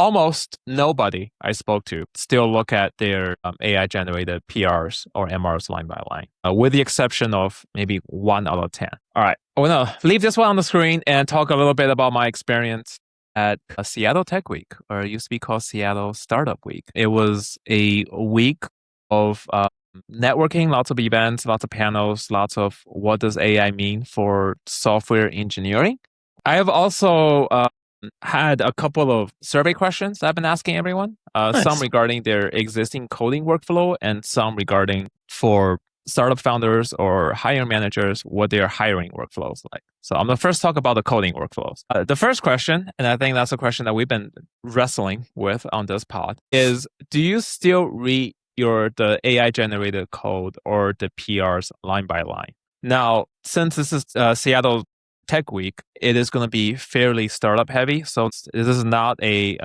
almost nobody I spoke to still look at their AI-generated PRs or MRs line by line, with the exception of maybe 1 out of 10. All right, I want to leave this one on the screen and talk a little bit about my experience at Seattle Tech Week, or it used to be called Seattle Startup Week. It was a week of networking, lots of events, lots of panels, lots of what does AI mean for software engineering. I have also had a couple of survey questions I've been asking everyone, Nice. some regarding their existing coding workflow and some regarding for startup founders or hiring managers, what their hiring workflows like. So I'm going to first talk about the coding workflows. The first question, and I think that's a question that we've been wrestling with on this pod, is do you still read the AI-generated code or the PRs line by line? Now, since this is Seattle Tech Week, it is going to be fairly startup heavy. So this is not a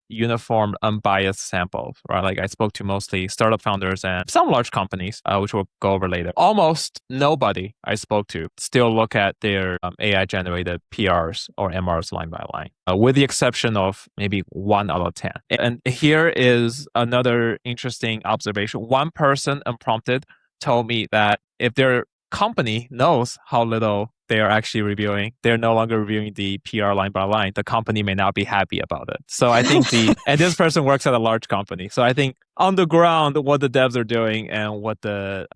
uniform, unbiased sample, right? Like I spoke to mostly startup founders and some large companies, which we'll go over later. Almost nobody I spoke to still look at their AI-generated PRs or MRs line by line, with the exception of maybe 1 out of 10. And here is another interesting observation. One person unprompted told me that if their company knows how little they are actually reviewing, they're no longer reviewing the PR line by line, the company may not be happy about it. So I think and this person works at a large company. So I think on the ground, what the devs are doing and what the,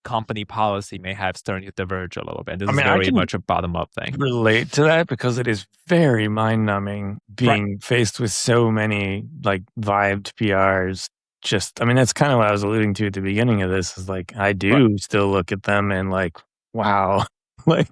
company policy may have starting to diverge a little bit. This is very much a bottom-up thing. Relate to that because it is very mind-numbing being faced with so many vibed PRs. That's kind of what I was alluding to at the beginning of this is I do still look at them and wow. My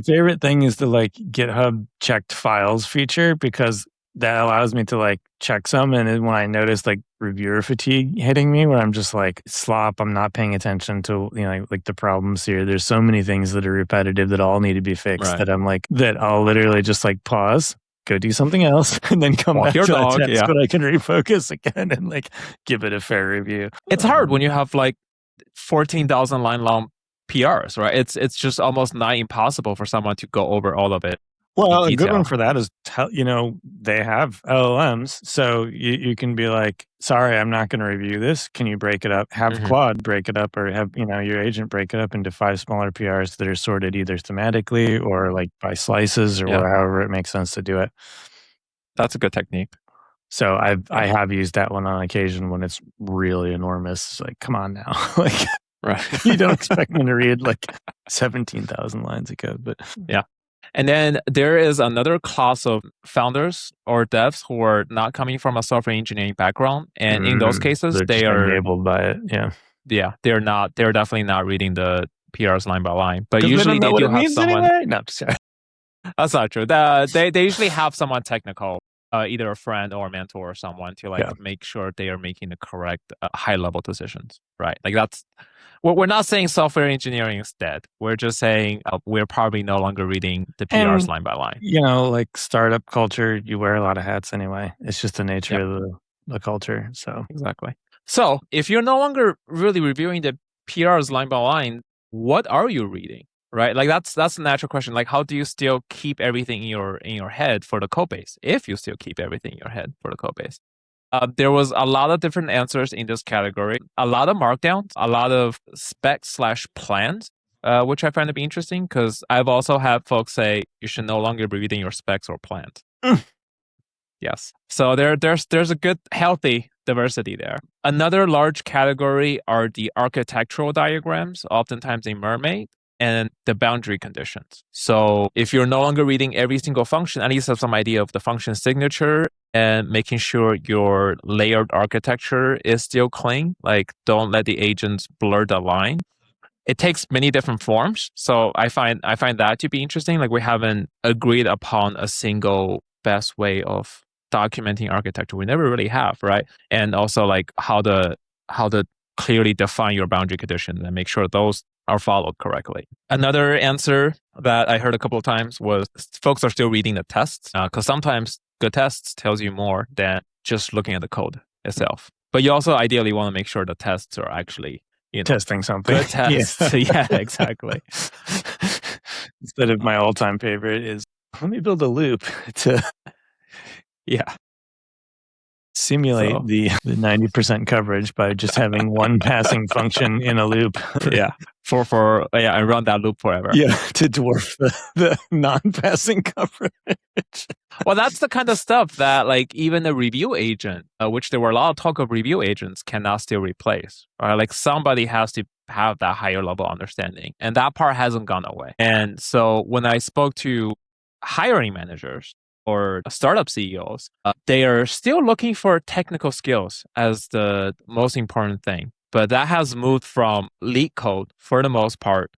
favorite thing is the GitHub checked files feature because that allows me to check some. And then when I notice reviewer fatigue hitting me, where I'm just slop, I'm not paying attention to, the problems here. There's so many things that are repetitive that all need to be fixed that I'm that I'll literally just pause, go do something else, and then come back to the text when I can refocus again and give it a fair review. It's hard when you have 14,000 line long PRs, right? It's just almost nigh impossible for someone to go over all of it. Well, a good one for that is, they have LLMs, so you can be sorry, I'm not going to review this. Can you break it up? Have Claude break it up, or have your agent break it up into 5 smaller PRs that are sorted either thematically or by slices or however it makes sense to do it. That's a good technique. So I have used that one on occasion when it's really enormous. It's come on now, right? You don't expect me to read 17,000 lines of code, but yeah. And then there is another class of founders or devs who are not coming from a software engineering background, and in those cases, they are enabled by it. Yeah, they're definitely not reading the PRs line by line. But usually they do have someone. Anyway? No, sorry. That's not true. They usually have someone technical, either a friend or a mentor or someone to make sure they are making the correct high level decisions, right? That's. We're not saying software engineering is dead. We're just saying we're probably no longer reading the PRs line by line. Startup culture, you wear a lot of hats anyway. It's just the nature of the culture. So exactly. So if you're no longer really reviewing the PRs line by line, what are you reading? Right? That's the natural question. How do you still keep everything in your head for the code base? If you still keep everything in your head for the code base. There was a lot of different answers in this category. A lot of markdowns, a lot of specs/plans, which I find to be interesting because I've also had folks say you should no longer be reading your specs or plans. Yes. So there's a good, healthy diversity there. Another large category are the architectural diagrams, oftentimes in Mermaid, and the boundary conditions. So if you're no longer reading every single function, at least have some idea of the function signature and making sure your layered architecture is still clean. Don't let the agents blur the line. It takes many different forms. So I find that to be interesting. We haven't agreed upon a single best way of documenting architecture. We never really have, right? And also how to clearly define your boundary conditions and make sure those are followed correctly. Another answer that I heard a couple of times was folks are still reading the tests because sometimes good tests tells you more than just looking at the code itself. But you also ideally want to make sure the tests are actually testing something. Good tests. Yeah, exactly. Instead of my all-time favorite is let me build a loop to Yeah. Simulate So the 90% coverage by just having one passing function in a loop. yeah, and run that loop forever. Yeah, to dwarf the non-passing coverage. Well, that's the kind of stuff that like even a review agent, which there were a lot of talk of review agents, cannot still replace. Right? Like somebody has to have that higher level understanding, and that part hasn't gone away. And so when I spoke to hiring managers or startup CEOs, they are still looking for technical skills as the most important thing. But that has moved from leak code for the most part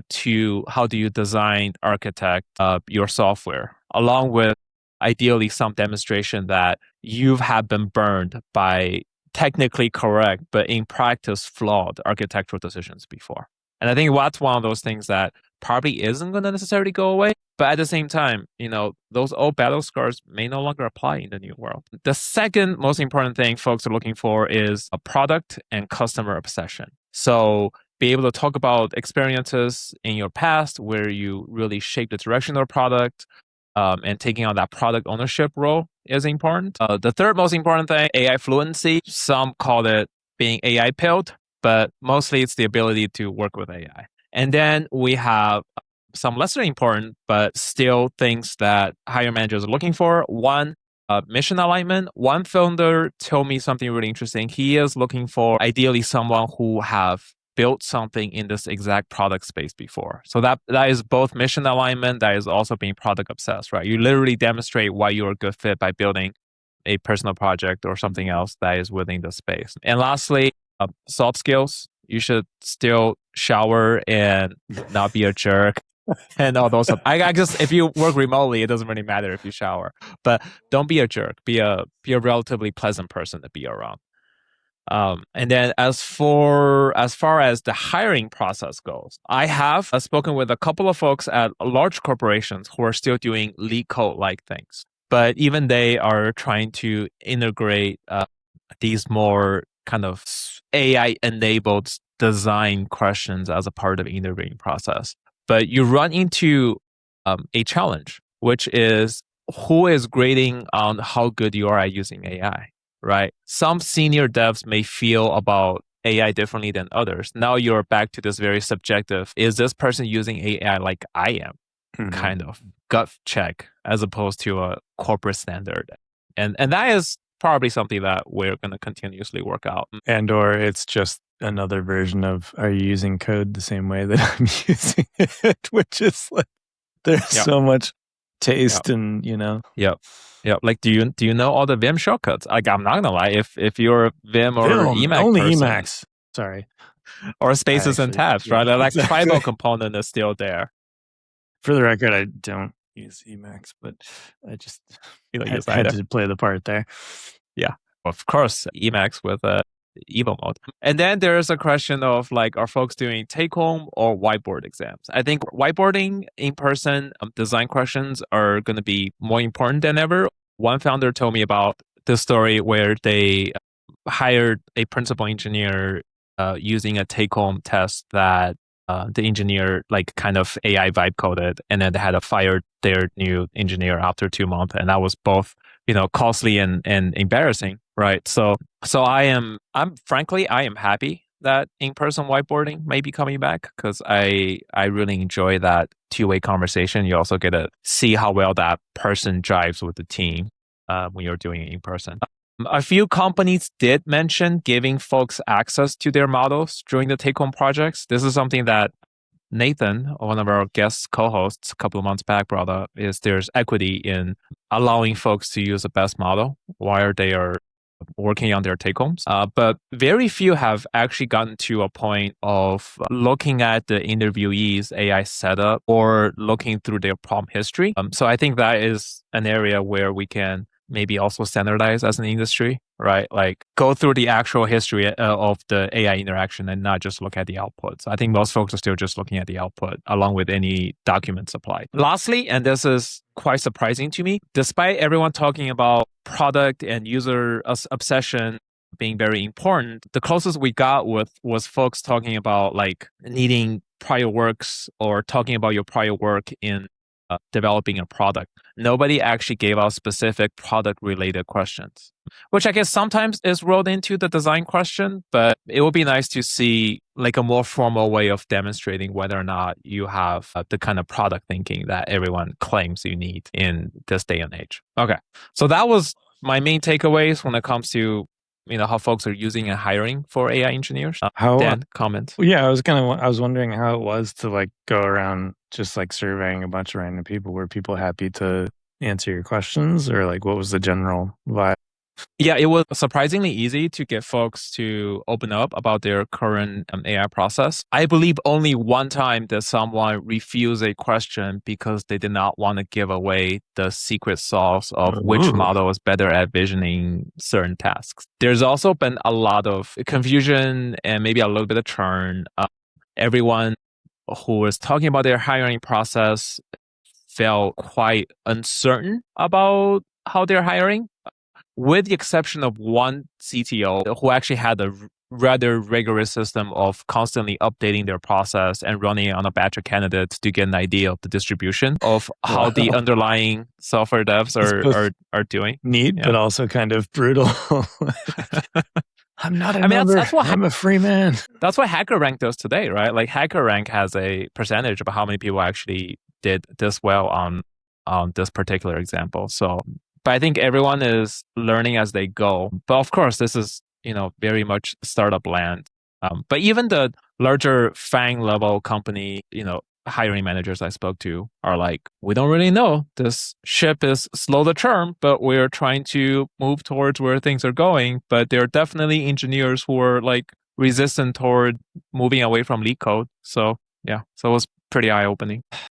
to how do you design, architect your software, along with ideally some demonstration that you have been burned by technically correct, but in practice flawed architectural decisions before. And I think that's one of those things that probably isn't going to necessarily go away. But at the same time, those old battle scars may no longer apply in the new world. The second most important thing folks are looking for is a product and customer obsession. So be able to talk about experiences in your past where you really shape the direction of the product, and taking on that product ownership role is important. The third most important thing, AI fluency. Some call it being AI pilled, but mostly it's the ability to work with AI. And then we have some lesser important, but still things that hire managers are looking for. One, mission alignment. One founder told me something really interesting. He is looking for ideally someone who have built something in this exact product space before. So that is both mission alignment, that is also being product obsessed, right? You literally demonstrate why you're a good fit by building a personal project or something else that is within the space. And lastly, soft skills. You should still shower and not be a jerk. And all those stuff. I guess if you work remotely, it doesn't really matter if you shower, but don't be a jerk. Be a relatively pleasant person to be around. And then as far as the hiring process goes, I have spoken with a couple of folks at large corporations who are still doing lead code like things, but even they are trying to integrate these more kind of AI enabled design questions as a part of the interviewing process. But you run into a challenge, which is who is grading on how good you are at using AI, right? Some senior devs may feel about AI differently than others. Now you're back to this very subjective, is this person using AI like I am kind of gut check as opposed to a corporate standard. And that is probably something that we're going to continuously work out. And or it's just another version of, are you using code the same way that I'm using it? Which is like, there's so much taste and, Yep. Like, do you know all the Vim shortcuts? Like, I'm not gonna lie, if you're Vim or Emacs only person, Emacs. Sorry. or spaces and tabs, right? Like tribal component is still there. For the record, I don't use Emacs, but I just had to play the part there. Yeah, of course, Emacs with Evo mode. And then there's a question of like, are folks doing take-home or whiteboard exams? I think whiteboarding in person design questions are going to be more important than ever. One founder told me about this story where they hired a principal engineer using a take-home test that the engineer like kind of AI vibe coded, and then they had to fire their new engineer after 2 months, and that was both costly and embarrassing, right? So I'm frankly I am happy that in-person whiteboarding may be coming back, because I really enjoy that two-way conversation. You also get to see how well that person jives with the team when you're doing it in person. A few companies did mention giving folks access to their models during the take-home projects. This is something that Nathan, one of our guest co-hosts a couple of months back, brought up, is there's equity in allowing folks to use the best model while they are working on their take-homes. But very few have actually gotten to a point of looking at the interviewees' AI setup or looking through their prompt history. So I think that is an area where we can maybe also standardize as an industry, right? Like go through the actual history of the AI interaction and not just look at the outputs. I think most folks are still just looking at the output along with any document supplied. Lastly, and this is quite surprising to me, despite everyone talking about product and user obsession being very important, the closest we got was folks talking about like needing prior works or talking about your prior work in developing a product. Nobody actually gave out specific product related questions, which I guess sometimes is rolled into the design question, but it would be nice to see like a more formal way of demonstrating whether or not you have the kind of product thinking that everyone claims you need in this day and age. Okay. So that was my main takeaways when it comes to how folks are using and hiring for AI engineers. Dan, comment. Yeah, I was wondering how it was to like go around just like surveying a bunch of random people. Were people happy to answer your questions, or like what was the general vibe? Yeah, it was surprisingly easy to get folks to open up about their current AI process. I believe only one time did someone refuse a question because they did not want to give away the secret sauce of which model is better at visioning certain tasks. There's also been a lot of confusion and maybe a little bit of churn. Everyone who was talking about their hiring process felt quite uncertain about how they're hiring, with the exception of one CTO who actually had a rather rigorous system of constantly updating their process and running it on a batch of candidates to get an idea of the distribution of how the underlying software devs are doing. Neat, but also kind of brutal. I'm not a number. That's what I'm a free man. That's what HackerRank does today, right? Like HackerRank has a percentage of how many people actually did this well on this particular example. So, but I think everyone is learning as they go. But of course, this is very much startup land. But even the larger FANG level company, hiring managers I spoke to are like, we don't really know. This ship is slow to churn, but we're trying to move towards where things are going. But there are definitely engineers who are like resistant toward moving away from leak code. So yeah, so it was pretty eye-opening.